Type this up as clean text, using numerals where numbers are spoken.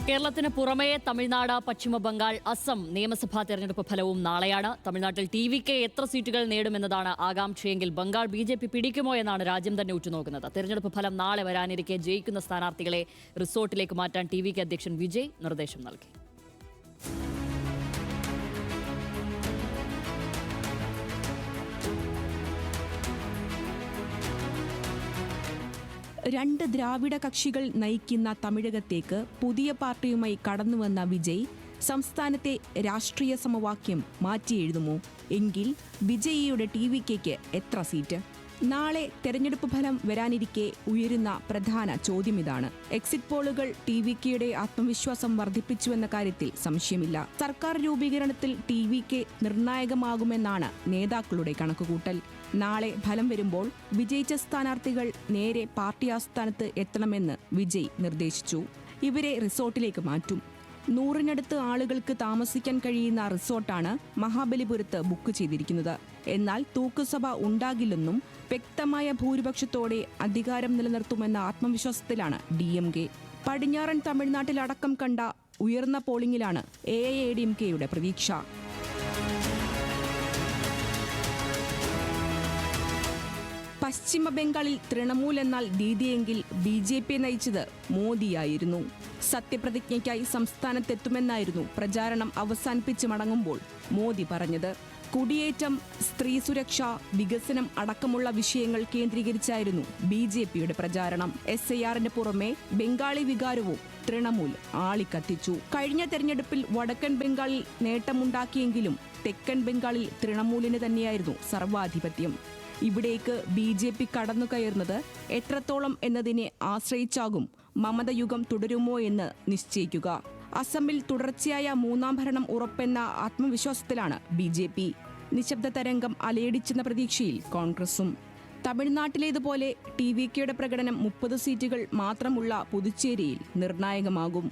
കേരളത്തിന് പുറമേ തമിഴ്നാട്, പശ്ചിമ ബംഗാൾ, അസം നിയമസഭാ തെരഞ്ഞെടുപ്പ് ഫലവും നാളെയാണ്. തമിഴ്നാട്ടിൽ ടി.വി.കെ എത്ര സീറ്റുകൾ നേടുമെന്നതാണ് ആകാംക്ഷയെങ്കിൽ ബംഗാൾ ബി.ജെ.പി പിടിക്കുമോ എന്നാണ് രാജ്യം തന്നെ ഉറ്റുനോക്കുന്നത്. തെരഞ്ഞെടുപ്പ് ഫലം നാളെ വരാനിരിക്കെ ജയിക്കുന്ന സ്ഥാനാർത്ഥികളെ റിസോർട്ടിലേക്ക് മാറ്റാൻ ടി.വി.കെ അധ്യക്ഷൻ വിജയ് നിർദ്ദേശം നൽകി. രണ്ട് ദ്രാവിഡ കക്ഷികൾ നയിക്കുന്ന തമിഴകത്തേക്ക് പുതിയ പാർട്ടിയുമായി കടന്നുവന്ന വിജയ് സംസ്ഥാനത്തെ രാഷ്ട്രീയ സമവാക്യം മാറ്റിയെഴുതുമോ? എങ്കിൽ വിജയിയുടെ ടി.വി.കെക്ക് എത്ര സീറ്റ്? നാളെ തെരഞ്ഞെടുപ്പ് ഫലം വരാനിരിക്കെ ഉയരുന്ന പ്രധാന ചോദ്യമിതാണ്. എക്സിറ്റ് പോളുകൾ ടി.വി.കെയുടെ ആത്മവിശ്വാസം വർദ്ധിപ്പിച്ചുവെന്ന കാര്യത്തിൽ സംശയമില്ല. സർക്കാർ രൂപീകരണത്തിൽ ടി.വി.കെ നിർണായകമാകുമെന്നാണ് നേതാക്കളുടെ കണക്കുകൂട്ടൽ. നാളെ ഫലം വരുമ്പോൾ വിജയിച്ച സ്ഥാനാർത്ഥികൾ നേരെ പാർട്ടി ആസ്ഥാനത്ത് എത്തണമെന്ന് വിജയ് നിർദ്ദേശിച്ചു. ഇവരെ റിസോർട്ടിലേക്ക് മാറ്റും. 100-നടുത്ത് ആളുകൾക്ക് താമസിക്കാൻ കഴിയുന്ന റിസോർട്ടാണ് മഹാബലിപുരത്ത് ബുക്ക് ചെയ്തിരിക്കുന്നത്. എന്നാൽ തൂക്കുസഭ ഉണ്ടാകില്ലെന്നും വ്യക്തമായ ഭൂരിപക്ഷത്തോടെ അധികാരം നിലനിർത്തുമെന്ന ആത്മവിശ്വാസത്തിലാണ് DMK. പടിഞ്ഞാറൻ തമിഴ്നാട്ടിലടക്കം കണ്ട ഉയർന്ന പോളിംഗിലാണ് AIADMKയുടെ പ്രതീക്ഷ. പശ്ചിമ ബംഗാളിൽ തൃണമൂൽ എന്നാൽ ദീദിയെങ്കിൽ BJP നയിച്ചത് മോദിയായിരുന്നു. സത്യപ്രതിജ്ഞയ്ക്കായി സംസ്ഥാനത്തെത്തുമെന്നായിരുന്നു പ്രചാരണം അവസാനിപ്പിച്ച് മടങ്ങുമ്പോൾ മോദി പറഞ്ഞത്. കുടിയേറ്റം, സ്ത്രീ സുരക്ഷ, വികസനം അടക്കമുള്ള വിഷയങ്ങൾ കേന്ദ്രീകരിച്ചായിരുന്നു BJPയുടെ പ്രചാരണം. SIRന് പുറമെ ബംഗാളി വികാരവും തൃണമൂൽ ആളിക്കത്തിച്ചു. കഴിഞ്ഞ തെരഞ്ഞെടുപ്പിൽ വടക്കൻ ബംഗാളിൽ നേട്ടമുണ്ടാക്കിയെങ്കിലും തെക്കൻ ബംഗാളിൽ തൃണമൂലിന് തന്നെയായിരുന്നു സർവാധിപത്യം. ഇവിടേക്ക് BJP കടന്നുകയറുന്നത് എത്രത്തോളം എന്നതിനെ ആശ്രയിച്ചാകും മമത യുഗം തുടരുമോ എന്ന് നിശ്ചയിക്കുക. അസമിൽ തുടർച്ചയായ 3ാം ഭരണം ഉറപ്പെന്ന ആത്മവിശ്വാസത്തിലാണ് BJP. നിശബ്ദ തരംഗം അലയടിച്ചെന്ന പ്രതീക്ഷയിൽ കോൺഗ്രസും. തമിഴ്നാട്ടിലേതുപോലെ ടി.വി.കെയുടെ പ്രകടനം 30 സീറ്റുകൾ മാത്രമുള്ള പുതുച്ചേരിയിൽ നിർണായകമാകും.